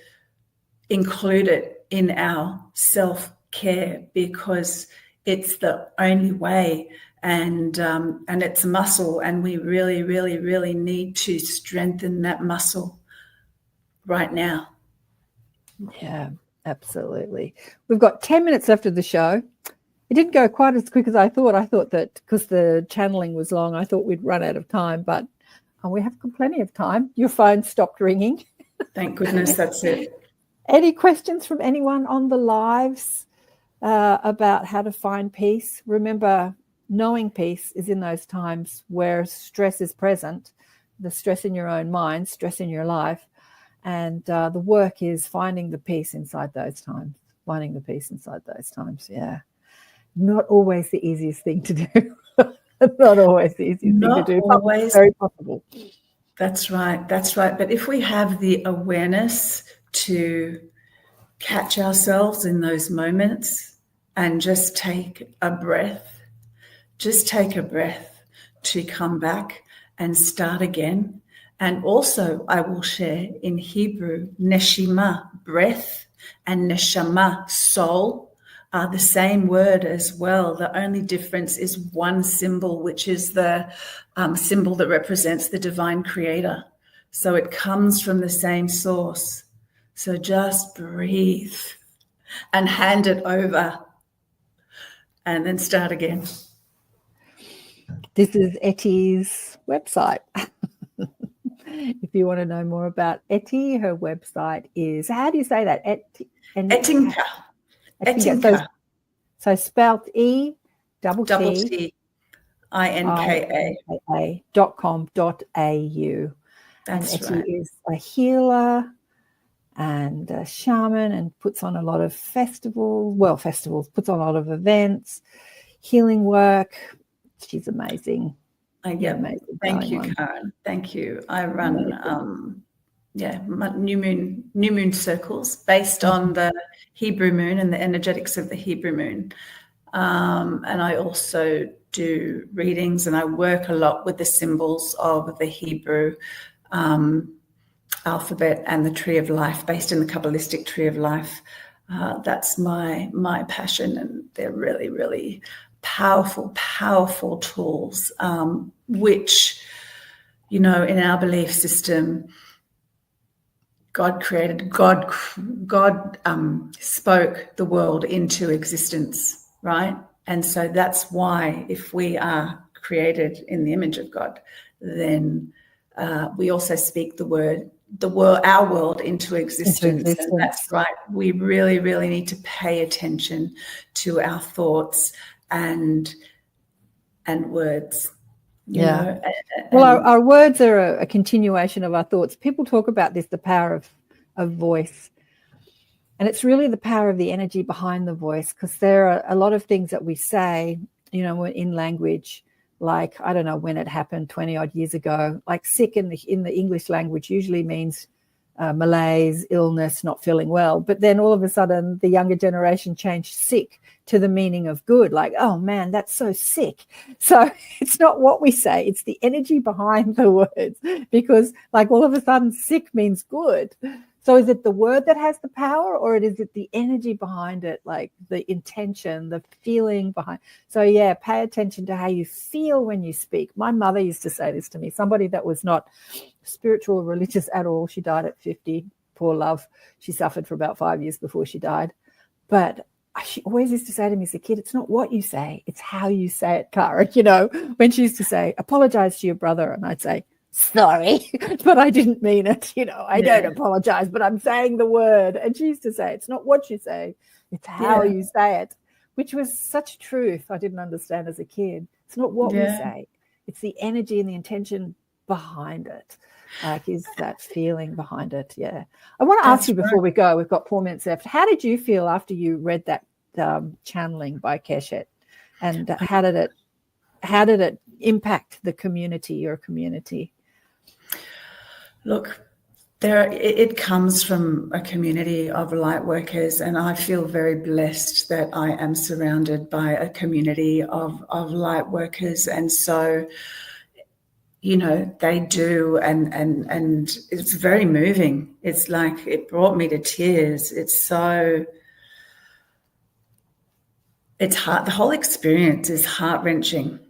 include it in our self-care, because it's the only way, and it's muscle, and we really, really, really need to strengthen that muscle right now. Yeah, absolutely. We've got 10 minutes left of the show. It didn't go quite as quick as I thought. I thought that because the channeling was long, I thought we'd run out of time, but we have plenty of time. Your phone stopped ringing. Thank goodness, that's it. Any questions from anyone on the lives about how to find peace? Remember, knowing peace is in those times where stress is present, the stress in your own mind, stress in your life, and the work is finding the peace inside those times, yeah. Not always the easiest thing to do. Not always the easiest thing to do, but very possible. That's right. But if we have the awareness to catch ourselves in those moments and just take a breath to come back and start again. And also, I will share in Hebrew, neshima, breath, and neshama, soul, are the same word as well. The only difference is one symbol, which is the symbol that represents the divine creator. So it comes from the same source. So just breathe and hand it over and then start again. This is Etty's website. If you want to know more about Etty, her website is, how do you say that? Ettinka. So spelt ETTINKA.com.au. That's and Etty right. is a healer and a shaman, and puts on a lot of festivals, puts on a lot of events, healing work. She's amazing. Amazing. Thank you, Karen. Thank you. I run new moon circles based on the Hebrew moon and the energetics of the Hebrew moon. And I also do readings, and I work a lot with the symbols of the Hebrew alphabet and the tree of life, based in the Kabbalistic tree of life. That's my passion, and they're really, really powerful tools, which, you know, in our belief system, God spoke the world into existence, right? And so that's why, if we are created in the image of God, then we also speak our world into existence. And that's right. We really, really need to pay attention to our thoughts and words. You know? Well, our words are a continuation of our thoughts. People talk about this, the power of voice. And it's really the power of the energy behind the voice, because there are a lot of things that we say, you know, in language like, I don't know when it happened, 20 odd years ago. Like sick in the English language usually means malaise, illness, not feeling well. But then all of a sudden the younger generation changed sick to the meaning of good, like, oh man, that's so sick. So it's not what we say, it's the energy behind the words, because like all of a sudden sick means good. So is it the word that has the power, or is it the energy behind it, like the intention, the feeling behind? So yeah, pay attention to how you feel when you speak. My mother used to say this to me, somebody that was not spiritual or religious at all. She died at 50, poor love. She suffered for about 5 years before she died. But she always used to say to me as a kid, it's not what you say, it's how you say it, Karen. You know, when she used to say, apologize to your brother, and I'd say, sorry, but I didn't mean it. You know, I don't apologize, but I'm saying the word. And she used to say, it's not what you say, it's how you say it, which was such truth I didn't understand as a kid. It's not what we say, it's the energy and the intention behind it. Like, is that feeling behind it? Yeah. I want to ask you before we go, we've got 4 minutes left. How did you feel after you read that channeling by Keshet, and how did it impact the community, your community? Look, it comes from a community of light workers, and I feel very blessed that I am surrounded by a community of light workers. And so, you know, they do, and it's very moving. It's like, it brought me to tears. It's heart. The whole experience is heart-wrenching.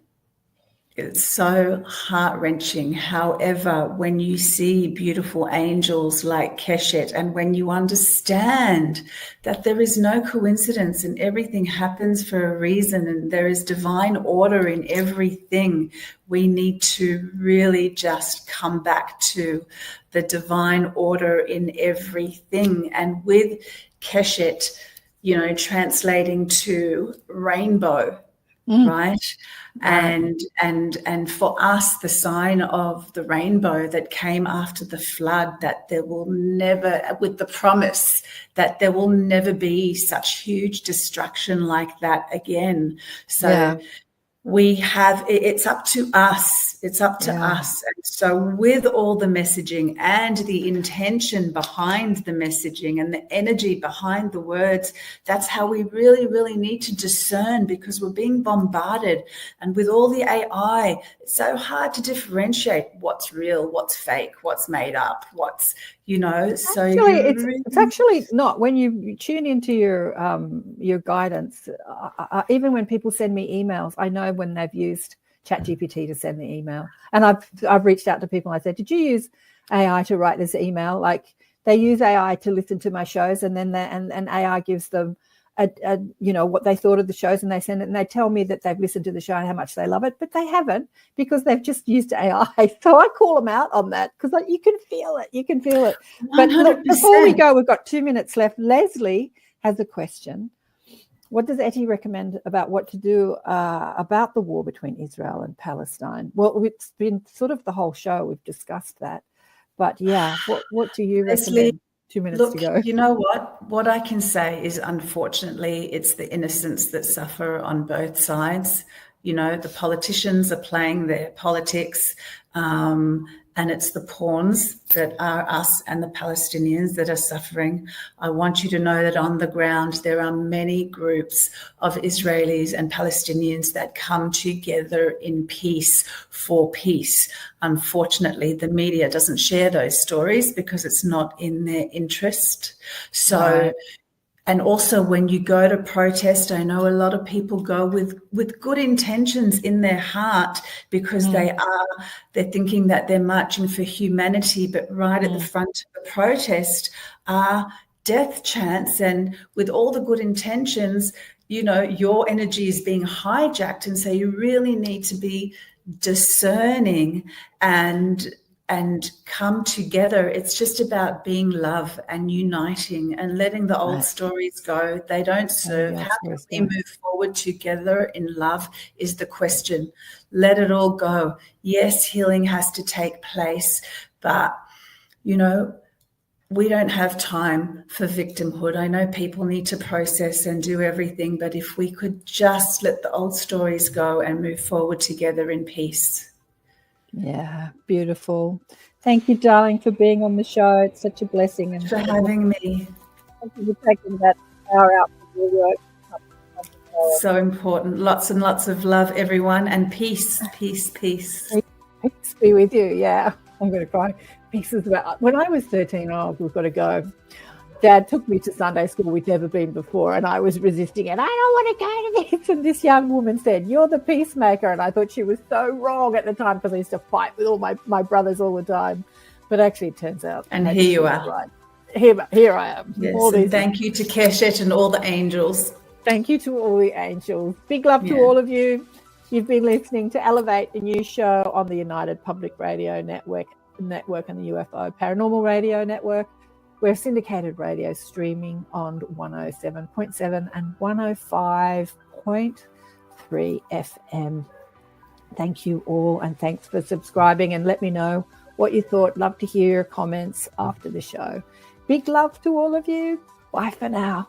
It's so heart-wrenching. However, when you see beautiful angels like Keshet, and when you understand that there is no coincidence and everything happens for a reason, and there is divine order in everything, we need to really just come back to the divine order in everything. And with Keshet, you know, translating to rainbow, right? And for us, the sign of the rainbow that came after the flood, that there will never, with the promise that there will never be such huge destruction like that again. So we have, it's up to us. It's up to us. And so with all the messaging and the intention behind the messaging and the energy behind the words, that's how we really, really need to discern, because we're being bombarded. And with all the AI, it's so hard to differentiate what's real, what's fake, what's made up, what's, you know. So actually, it's actually not. When you tune into your guidance, even when people send me emails, I know when they've used ChatGPT to send the email. And I've reached out to people and I said, did you use AI to write this email? Like, they use AI to listen to my shows, and then and AI gives them you know, what they thought of the shows, and they send it and they tell me that they've listened to the show and how much they love it, but they haven't, because they've just used AI. So I call them out on that, because you can feel it. You can feel it. 100%. But look, before we go, we've got 2 minutes left. Leslie has a question. What does Etty recommend about what to do about the war between Israel and Palestine? Well, it's been sort of the whole show. We've discussed that. But yeah, what do you recommend? 2 minutes to go. You know what I can say is, unfortunately, it's the innocents that suffer on both sides. You know, the politicians are playing their politics, and it's the pawns that are us and the Palestinians that are suffering. I want you to know that on the ground there are many groups of Israelis and Palestinians that come together in peace for peace. Unfortunately, the media doesn't share those stories because it's not in their interest. So, and also when you go to protest, I know a lot of people go with good intentions in their heart, because they're thinking that they're marching for humanity, but right at the front of the protest are death chants. And with all the good intentions, you know, your energy is being hijacked. And so you really need to be discerning and come together. It's just about being love and uniting and letting the old stories go. They don't serve. How can we move forward together in love is the question. Let it all go. Yes, healing has to take place, but, you know, we don't have time for victimhood. I know people need to process and do everything, but if we could just let the old stories go and move forward together in peace. Yeah, beautiful. Thank you, darling, for being on the show. It's such a blessing. And for having me. Thank you for taking that hour out from your work. So important. Lots and lots of love, everyone, and peace, peace, peace. Peace be with you. Yeah, I'm going to cry. Peace is about. When I was 13, we've got to go. Dad took me to Sunday school we'd never been before, and I was resisting it. I don't want to go to this. And this young woman said, "You're the peacemaker." And I thought she was so wrong at the time, because I used to fight with all my brothers all the time. But actually, it turns out. And here you are. Right. Here I am. Yes, and thank you to Keshet and all the angels. Thank you to all the angels. Big love to all of you. You've been listening to Elevate, the new show on the United Public Radio Network and the UFO Paranormal Radio Network. We're syndicated radio streaming on 107.7 and 105.3 FM. Thank you all, and thanks for subscribing, and let me know what you thought. Love to hear your comments after the show. Big love to all of you. Bye for now.